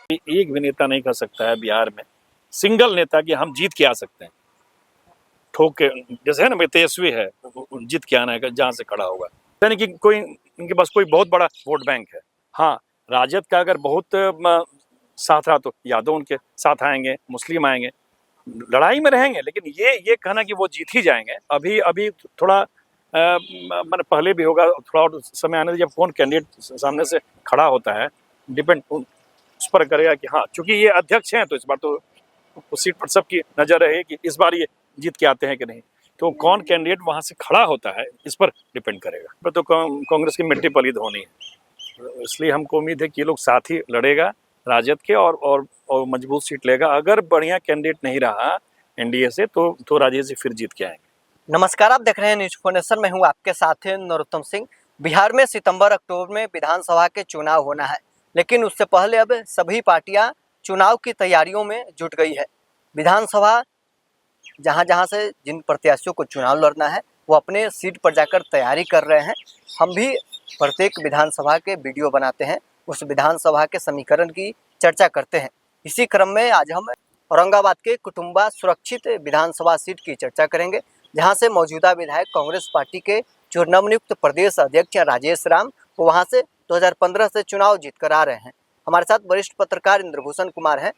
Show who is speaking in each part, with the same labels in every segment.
Speaker 1: एक भी नेता नहीं कर सकता है बिहार में सिंगल नेता कि हम जीत के आ सकते हैं ठोक के, जैसे है ना तेजस्वी है जीत के आना है जहां से खड़ा होगा, यानी कि कोई इनके पास कोई बहुत बड़ा वोट बैंक है। हाँ, राजद का अगर बहुत साथ रहा तो यादव उनके साथ आएंगे, मुस्लिम आएंगे, लड़ाई में रहेंगे, लेकिन ये कहना कि वो जीत ही जाएंगे, अभी अभी थोड़ा मैंने पहले भी होगा, थोड़ा और समय आने जब कौन कैंडिडेट सामने से खड़ा होता है डिपेंड उस पर करेगा कि हाँ, चूंकि ये अध्यक्ष हैं तो इस बार तो उस सीट पर सबकी नजर रहे कि इस बार ये जीत के आते हैं कि नहीं, तो कौन कैंडिडेट वहां से खड़ा होता है इस पर डिपेंड करेगा। तो कांग्रेस की मिट्टी पलीद होनी है, इसलिए हमको उम्मीद है कि ये लोग साथ ही लड़ेगा राजद के और मजबूत सीट लेगा। अगर बढ़िया कैंडिडेट नहीं रहा एनडीए से तो राजेश जी फिर जीत के आएंगे।
Speaker 2: नमस्कार, आप देख रहे हैं न्यूज फोनेशन में हूं आपके साथ है नरोत्तम सिंह। बिहार में सितंबर अक्टूबर में विधानसभा के चुनाव होना है, लेकिन उससे पहले अब सभी पार्टियां चुनाव की तैयारियों में जुट गई है। विधानसभा जहां से जिन प्रत्याशियों को चुनाव लड़ना है वो अपने सीट पर जाकर तैयारी कर रहे हैं। हम भी प्रत्येक विधानसभा के वीडियो बनाते हैं, उस विधानसभा के समीकरण की चर्चा करते हैं। इसी क्रम में आज हम औरंगाबाद के कुटुंबा सुरक्षित विधानसभा सीट की चर्चा करेंगे, जहां से मौजूदा विधायक कांग्रेस पार्टी के जो नवनियुक्त प्रदेश अध्यक्ष राजेश राम वो वहां से 2015 से चुनाव जीत कर आ रहे हैं। हमारे साथ वरिष्ठ पत्रकार इंद्रभूषण कुमार हैं।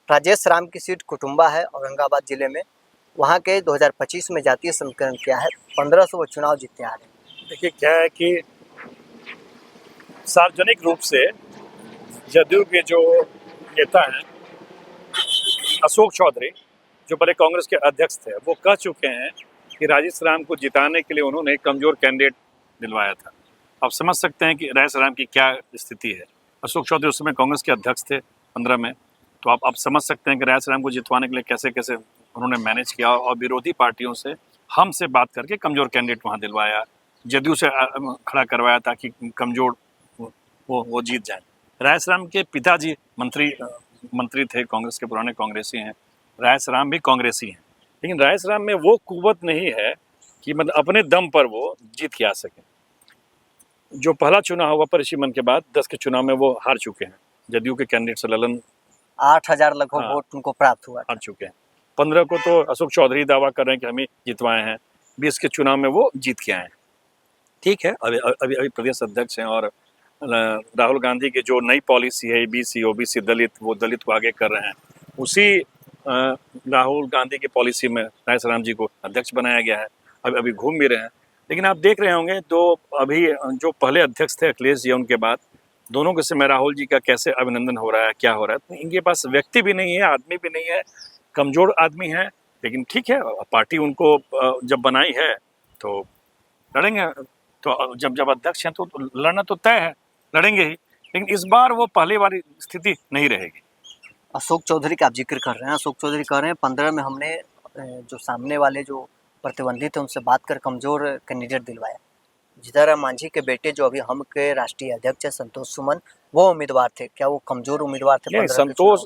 Speaker 2: राजेश राम की सीट कुटुंबा है औरंगाबाद जिले में, वहाँ के 2025 में जातीय समीकरण क्या है, 15 से वो चुनाव जीतते आ रहे हैं।
Speaker 1: देखिए क्या है कि सार्वजनिक रूप से जदयू के जो नेता हैं अशोक चौधरी, जो पहले कांग्रेस के अध्यक्ष थे, वो कह चुके हैं कि राजेश राम को जिताने के लिए उन्होंने कमजोर कैंडिडेट दिलवाया था। आप समझ सकते हैं कि राजेश राम की क्या स्थिति है। अशोक चौधरी उस समय कांग्रेस के अध्यक्ष थे 15 में, तो आप समझ सकते हैं कि राजेश राम को जितवाने के लिए कैसे कैसे उन्होंने मैनेज किया और विरोधी पार्टियों से हमसे बात करके कमजोर कैंडिडेट वहाँ दिलवाया, जदयू से खड़ा करवाया ताकि कमजोर वो जीत जाए। राजेश राम के पिताजी मंत्री थे, कांग्रेस के पुराने कांग्रेसी हैं, राजेश राम भी कांग्रेसी हैं, लेकिन राजेश राम में वो कुव्वत नहीं है कि मतलब अपने दम पर वो जीत के आ सके। जो पहला चुनाव हुआ परिसीमन के बाद 10 के चुनाव में वो हार चुके हैं, जदयू के कैंडिडेट से ललन
Speaker 2: 8,000 लगभग वोट उनको प्राप्त हुआ,
Speaker 1: हार चुके हैं। 15 को तो अशोक चौधरी दावा कर रहे हैं कि हम ही जितवाए हैं, 20 के चुनाव में वो जीत के आए हैं। ठीक है, अभी प्रदेश अध्यक्ष हैं और राहुल गांधी की जो नई पॉलिसी है बीसी ओबीसी दलित, वो दलित को आगे कर रहे हैं, उसी राहुल गांधी की पॉलिसी में राजेश राम जी को अध्यक्ष बनाया गया है। अभी घूम भी रहे हैं, लेकिन आप देख रहे होंगे तो अभी जो पहले अध्यक्ष थे अखिलेश जी, उनके बाद दोनों के समय राहुल जी का कैसे अभिनंदन हो रहा है, क्या हो रहा है। तो इनके पास व्यक्ति भी नहीं है, आदमी भी नहीं है, कमजोर आदमी है, लेकिन ठीक है, पार्टी उनको जब बनाई है तो लड़ेंगे। तो जब अध्यक्ष हैं तो लड़ना तो तय है, लड़ेंगे ही, लेकिन इस बार वो पहले वाली स्थिति नहीं रहेगी।
Speaker 2: अशोक चौधरी का आप जिक्र कर रहे हैं, अशोक चौधरी कह रहे हैं 15 में हमने जो सामने वाले जो प्रतिद्वंदी थे उनसे बात कर कमजोर कैंडिडेट दिलवाया। जीतनराम मांझी के बेटे जो अभी हम के राष्ट्रीय अध्यक्ष है संतोष सुमन, वो उम्मीदवार थे, क्या वो कमजोर उम्मीदवार थे?
Speaker 1: संतोष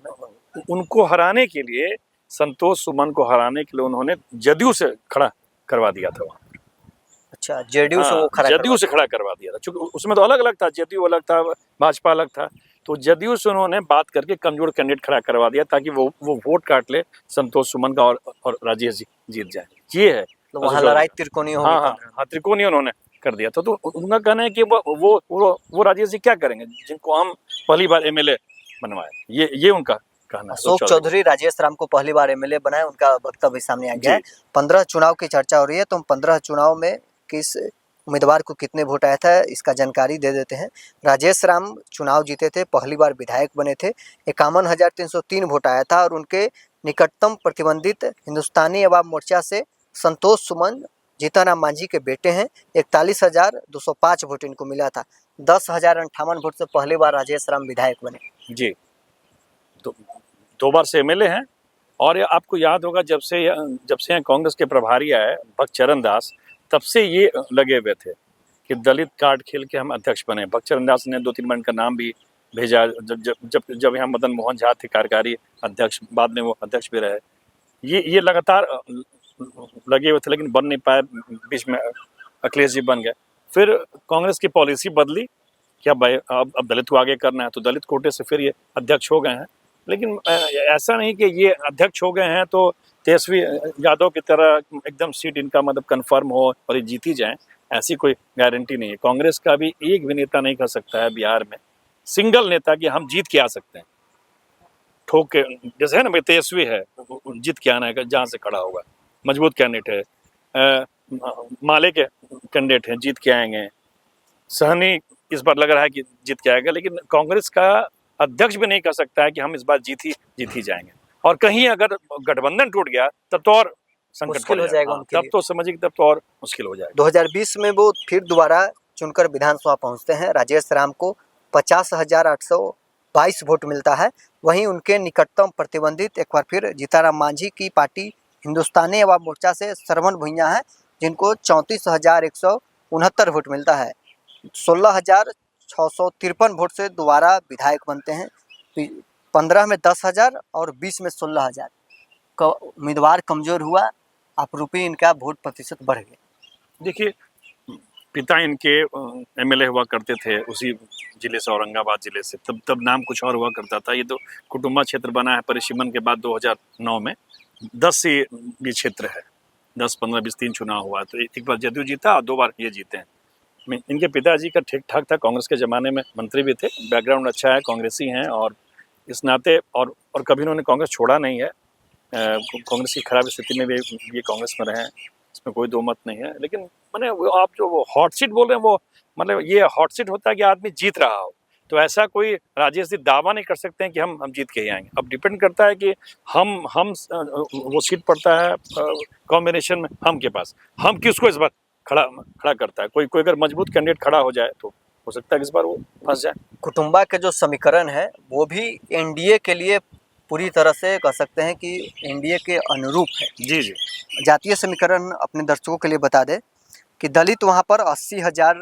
Speaker 1: उनको हराने के लिए, संतोष सुमन को हराने के लिए उन्होंने जदयू से खड़ा करवा दिया था वहाँ।
Speaker 2: अच्छा, जेडीयू से वो
Speaker 1: जदयू से खड़ा करवा दिया था, क्योंकि उसमें तो अलग अलग था, जदयू अलग था, भाजपा अलग था, तो जदयू से उन्होंने बात करके कमजोर कैंडिडेट खड़ा करवा दिया ताकि वो वोट काट ले संतोष सुमन का और राजेश जी जीत जाए। ये है
Speaker 2: तो वहाँ लड़ाई त्रिकोणीय होगी।
Speaker 1: हाँ, त्रिकोणीय उन्होंने कर दिया था। तो उनका कहना है कि वो राजेश जी क्या करेंगे जिनको हम पहली बार एमएलए बनवाए, ये उनका कहना है।
Speaker 2: अशोक चौधरी राजेश राम को पहली बार एमएलए बनाए, उनका वक्तव्य सामने आ गया है। 15 चुनाव की चर्चा हो रही है, तो 15 चुनाव में किस उम्मीदवार को कितने वोट आया था इसका जानकारी दे देते हैं। राजेश राम चुनाव जीते थे, पहली बार विधायक बने थे, 51,303 वोट आया था और उनके निकटतम प्रतिद्वंदित हिंदुस्तानी अवाम मोर्चा से संतोष सुमन जीतनराम मांझी के बेटे हैं, 41,205 वोट इनको मिला था। 10,058 वोट से पहली बार राजेश राम विधायक बने।
Speaker 1: जी, तो 2 बार से एमएलए हैं। और आपको याद होगा जब से यहाँ कांग्रेस के प्रभारी आए भक्तचरण दास, तब से ये लगे हुए थे कि दलित कार्ड खेल के हम अध्यक्ष बने। भक्तचरण दास ने 2-3 बार का नाम भी भेजा, जब यहाँ मदन मोहन झा थे कार्यकारी अध्यक्ष, बाद में वो अध्यक्ष भी रहे। ये लगातार लगे हुए थे, लेकिन बन नहीं पाए। बीच में अखिलेश जी बन गए, फिर कांग्रेस की पॉलिसी बदली कि अब दलित को आगे करना है, तो दलित कोटे से फिर ये अध्यक्ष हो गए हैं। लेकिन ऐसा नहीं कि ये अध्यक्ष हो गए हैं तो तेजस्वी यादव की तरह एकदम सीट इनका मतलब कंफर्म हो और ये जीती जाए, ऐसी कोई गारंटी नहीं है। कांग्रेस का भी एक भी नेता नहीं कर सकता है बिहार में सिंगल नेता कि हम जीत के आ सकते हैं ठोक के, जैसे है ना तेजस्वी है जीत के आना है जहाँ से खड़ा होगा, मजबूत कैंडिडेट है। माले के कैंडिडेट हैं, जीत के आएंगे। सहनी इस बार लग रहा है कि जीत के आएगा, लेकिन कांग्रेस का अध्यक्ष भी नहीं कर सकता है कि हम इस बार जीत ही जाएंगे। और कहीं अगर गठबंधन टूट गया तब तो और संकट
Speaker 2: मुश्किल हो जाएगा उनके
Speaker 1: तब
Speaker 2: लिए।
Speaker 1: तो समझिए तब तो और मुश्किल हो जाएगा।
Speaker 2: 2020 में वो फिर दोबारा चुनकर विधानसभा पहुंचते हैं। राजेश राम को 50,822 वोट मिलता है। वहीं उनके निकटतम प्रतिद्वंदित एक बार फिर जीताराम मांझी की पार्टी हिंदुस्तानी अवाम मोर्चा से श्रवण भुइयां है, जिनको 34,169 वोट मिलता है। 16,653 वोट से दोबारा विधायक बनते हैं। 15 में 10,000 और 20 में 16,000 का उम्मीदवार कमजोर हुआ, अपरूपी इनका वोट प्रतिशत बढ़ गया।
Speaker 1: देखिए, पिता इनके एमएलए हुआ करते थे उसी जिले से, औरंगाबाद जिले से। तब नाम कुछ और हुआ करता था। ये तो कुटुंबा क्षेत्र बना है परिसीमन के बाद 2009 में। 10 से ये क्षेत्र है, 10, 15, 20 3 चुनाव हुआ, तो एक बार जदयू जीता और 2 बार ये जीते हैं। इनके पिताजी का ठीक ठाक था, कांग्रेस के ज़माने में मंत्री भी थे, बैकग्राउंड अच्छा है, कांग्रेसी हैं, और इस नाते और कभी उन्होंने कांग्रेस छोड़ा नहीं है। कांग्रेस की खराब स्थिति में भी ये कांग्रेस में रहे हैं, इसमें कोई दो मत नहीं है। लेकिन मैंने आप जो वो हॉट सीट बोल रहे हैं, वो मतलब ये हॉट सीट होता है कि आदमी जीत रहा हो, तो ऐसा कोई राजेश जी दावा नहीं कर सकते हैं कि हम जीत के ही आएंगे। अब डिपेंड करता है कि हम वो सीट पड़ता है कॉम्बिनेशन में हम के पास, हम किसको इस बार खड़ा करता है। कोई अगर मजबूत कैंडिडेट खड़ा हो जाए तो हो सकता है कि इस बार वो फंस जाए।
Speaker 2: कुटुंबा के जो समीकरण है वो भी एनडीए के लिए पूरी तरह से कह सकते हैं कि एनडीए के अनुरूप है।
Speaker 1: जी जी।
Speaker 2: जातीय समीकरण अपने दर्शकों के लिए बता दें कि दलित वहां पर 80,000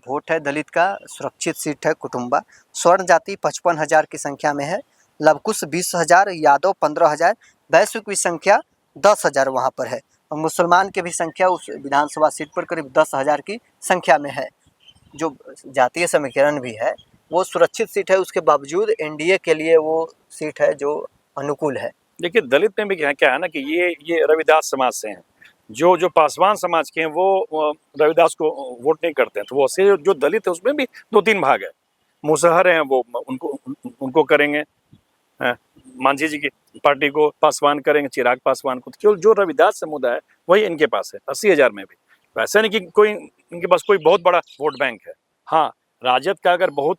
Speaker 2: वोट है, दलित का सुरक्षित सीट है कुटुंबा। स्वर्ण जाति 55,000 की संख्या में है, लवकुश 20,000, यादव 15,000, वैश्विक की संख्या 10,000 वहाँ पर है, और मुसलमान की भी संख्या उस विधानसभा सीट पर करीब 10,000 की संख्या में है। जो जातीय समीकरण भी है वो सुरक्षित सीट है, उसके बावजूद एनडीए के लिए वो सीट है जो अनुकूल है।
Speaker 1: देखिए, दलित में भी क्या है ना कि ये रविदास समाज से हैं, जो पासवान समाज के हैं वो रविदास को वोट नहीं करते हैं, तो वो से जो दलित है उसमें भी 2-3 भाग है। मुसहर हैं वो उनको करेंगे, मांझी जी की पार्टी को पासवान करेंगे, चिराग पासवान को। केवल जो रविदास समुदाय है वही इनके पास है 80,000 में भी। वैसा नहीं कि कोई इनके पास कोई बहुत बड़ा वोट बैंक है। हाँ, राजद का अगर बहुत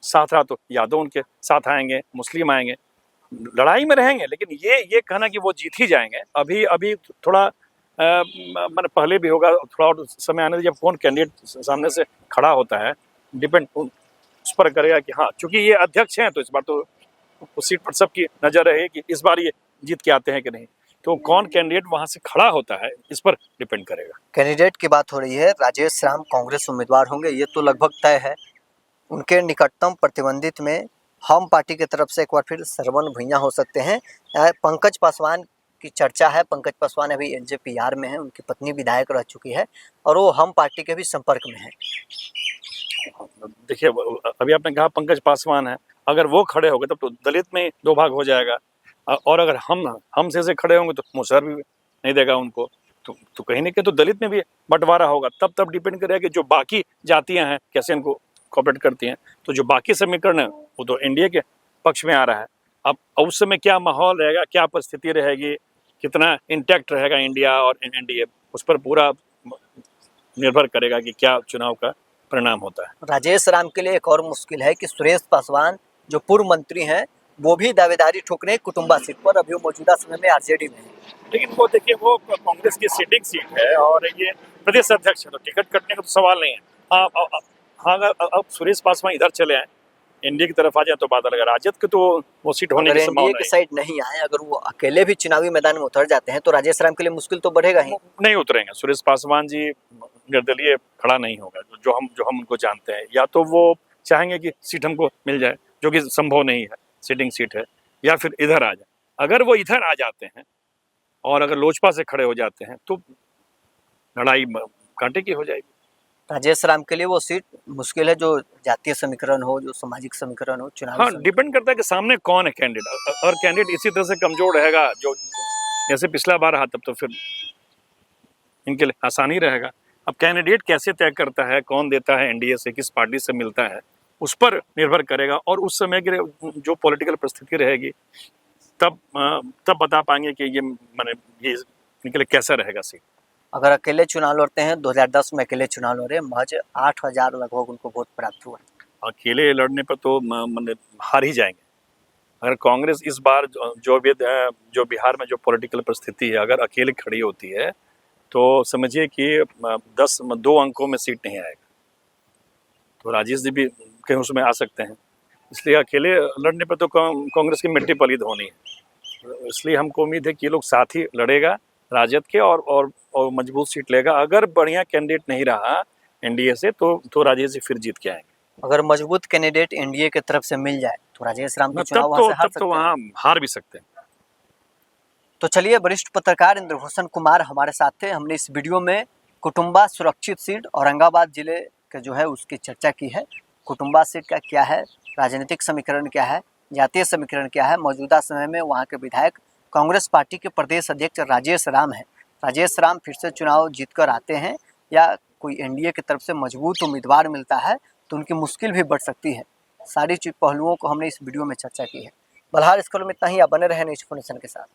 Speaker 1: साथ रहा तो यादव उनके साथ आएंगे, मुस्लिम आएंगे, लड़ाई में रहेंगे। लेकिन ये कहना कि वो जीत ही जाएंगे, अभी थोड़ा मैंने पहले भी होगा, थोड़ा और समय आने जब कौन कैंडिडेट सामने से खड़ा होता है, डिपेंड उस पर करेगा कि हाँ, चूंकि ये अध्यक्ष हैं तो इस बार तो उस सीट पर सबकी नजर रहे कि इस बार ये जीत के आते हैं कि नहीं। तो कौन कैंडिडेट वहां से खड़ा होता है इस पर डिपेंड करेगा।
Speaker 2: कैंडिडेट की बात हो रही है, राजेश राम कांग्रेस उम्मीदवार होंगे, ये तो लगभग तय है। उनके निकटतम प्रतिद्वंदित में हम पार्टी की तरफ से एक बार फिर श्रवण भुइयां हो सकते हैं। पंकज पासवान की चर्चा है। पंकज पासवान अभी एलजेपीआर में है, उनकी पत्नी विधायक रह चुकी है और वो हम पार्टी के भी संपर्क में है।
Speaker 1: देखिए, अभी आपने कहा पंकज पासवान है, अगर वो खड़े हो गए तब तो दलित में 2 भाग हो जाएगा, और अगर हम से खड़े होंगे तो मुसहर भी नहीं देगा उनको, तो कहीं ना कहीं तो दलित में भी बंटवारा होगा। तब डिपेंड करेगा कि जो बाकी जातियां हैं कैसे इनको कोऑपरेट करती हैं। तो जो बाकी समीकरण है वो तो एनडीए के पक्ष में आ रहा है। अब उस समय क्या माहौल रहेगा, क्या परिस्थिति रहेगी, कितना इंटैक्ट रहेगा इंडिया और एनडीए, उस पर पूरा निर्भर करेगा कि क्या चुनाव का परिणाम होता है।
Speaker 2: राजेश राम के लिए एक और मुश्किल है कि सुरेश पासवान जो पूर्व मंत्री हैं वो भी दावेदारी ठोक रहे हैं कुटुंबा सीट पर। अभी वो मौजूदा समय में आरजेडी में है,
Speaker 1: लेकिन वो देखिए, वो कांग्रेस की सीटिंग सीट है और ये प्रदेश अध्यक्ष है, तो टिकट कटने का तो सवाल नहीं है। हाँ, अगर अब सुरेश पासवान इधर चले आए, एनडीए की तरफ आ जाए तो बात अलग है। राजद के तो वो सीट होने की संभावना
Speaker 2: एनडीए की साइड नहीं आए, अगर वो अकेले भी चुनावी मैदान में उतर जाते हैं तो राजेश राम के लिए मुश्किल तो बढ़ेगा ही।
Speaker 1: नहीं उतरेंगे। सुरेश पासवान जी निर्दलीय खड़ा नहीं होगा, जो हम उनको जानते हैं। या तो वो चाहेंगे कि सीट हमको मिल जाए, जो कि संभव नहीं है, सीटिंग सीट है, या फिर इधर आ जाए। अगर वो इधर आ जाते हैं और अगर लोजपा से खड़े हो जाते हैं तो लड़ाई कांटे की हो जाएगी।
Speaker 2: राजेश राम के लिए वो सीट मुश्किल है, जो जातीय समीकरण हो, जो सामाजिक समीकरण हो, चुनावी
Speaker 1: हाँ,
Speaker 2: समीकरण।
Speaker 1: डिपेंड करता है कि सामने कौन है कैंडिडेट, और कैंडिडेट इसी तरह से कमजोर रहेगा जो जैसे पिछला बार रहा, तब तो फिर इनके लिए आसानी रहेगा। अब कैंडिडेट कैसे तय करता है, कौन देता है एनडीए से, किस पार्टी से मिलता है, उस पर निर्भर करेगा, और उस समय की जो पॉलिटिकल परिस्थिति रहेगी तब बता पाएंगे कि ये माने ये इनके लिए कैसा रहेगा सीट।
Speaker 2: अगर अकेले चुनाव लड़ते हैं, 2010 में अकेले चुनाव लड़े, महज 8,000 लगभग उनको वोट प्राप्त हुआ।
Speaker 1: अकेले लड़ने पर तो माने हार ही जाएंगे। अगर कांग्रेस इस बार जो बिहार में जो पॉलिटिकल परिस्थिति है, अगर अकेले खड़ी होती है तो समझिए कि 2 अंकों में सीट नहीं आएगा, तो राजेश जी भी कहीं उसमें आ सकते हैं। इसलिए अकेले लड़ने पर तो कांग्रेस की मिट्टी पलीद होनी है। इसलिए हमको उम्मीद है कि ये लोग साथ ही लड़ेगा राजद के, और मजबूत सीट लेगा। अगर बढ़िया कैंडिडेट नहीं रहा एनडीए से तो राजेश जी फिर जीत के आएंगे।
Speaker 2: अगर मजबूत कैंडिडेट एनडीए की तरफ से मिल जाए तो राजेश राम चुनाव वहां से हार सकते हैं।
Speaker 1: वहाँ हार भी सकते हैं।
Speaker 2: तो चलिए, वरिष्ठ पत्रकार इंद्रभूषण कुमार हमारे साथ थे। हमने इस वीडियो में कुटुंबा सुरक्षित सीट औरंगाबाद जिले के जो है उसकी चर्चा की है। कुटुंबा सीट का क्या है, राजनीतिक समीकरण क्या है, जातीय समीकरण क्या है, मौजूदा समय में वहाँ के विधायक कांग्रेस पार्टी के प्रदेश अध्यक्ष राजेश राम हैं। राजेश राम फिर से चुनाव जीतकर आते हैं या कोई एनडीए की तरफ से मजबूत उम्मीदवार मिलता है तो उनकी मुश्किल भी बढ़ सकती है। सारी पहलुओं को हमने इस वीडियो में चर्चा की है। बलहार स्कूल में इतना ही। आप बने रहे न्यूज़ 24 के साथ।